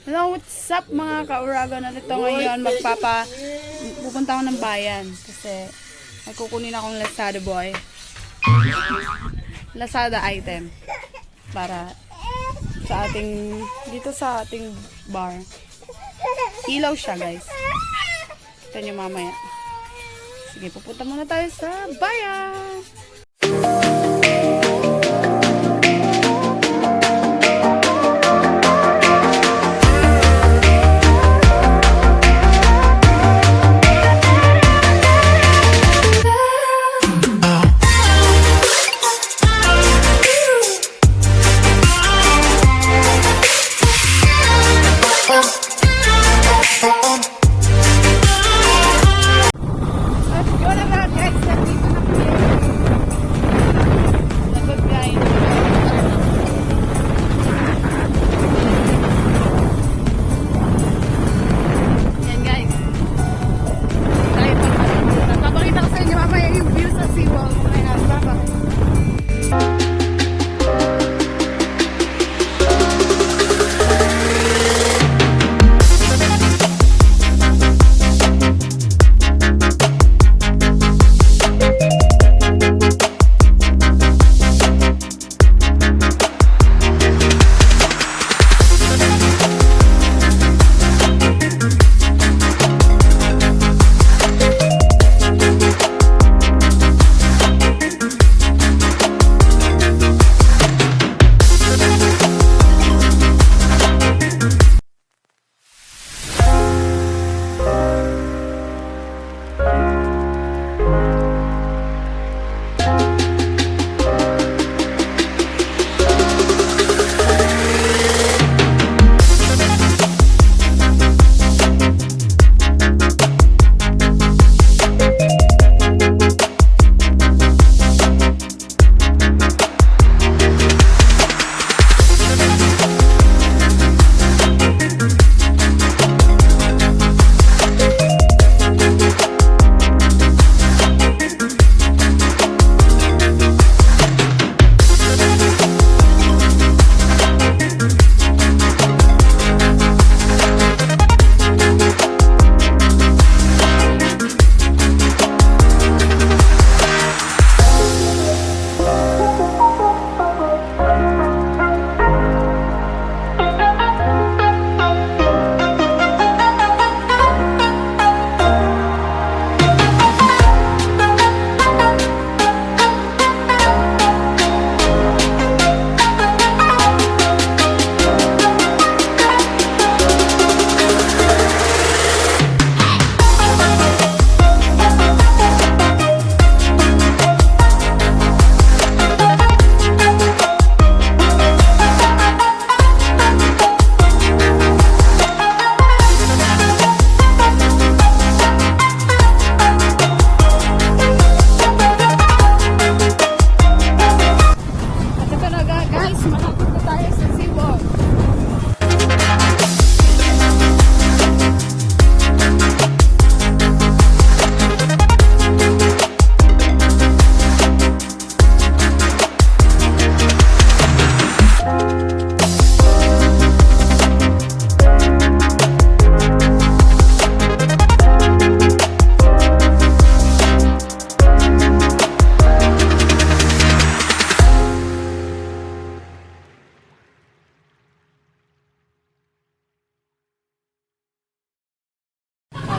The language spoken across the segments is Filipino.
Hello, what's up mga ka-Oragon? Nandito ngayon pupunta ako ng bayan kasi magkukunin akong Lazada boy. Lazada item para dito sa ating bar. Ilaw siya, guys. Ito nyo mamaya. Sige, pupunta muna tayo sa bayan.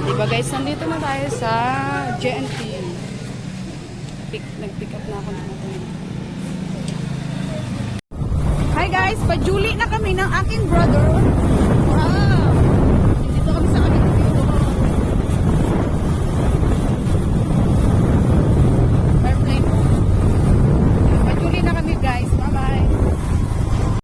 Diba guys, nandito na tayo sa JNT. Nag-pick up na ako ng Hi guys, pa-Julie na kami ng aking brother.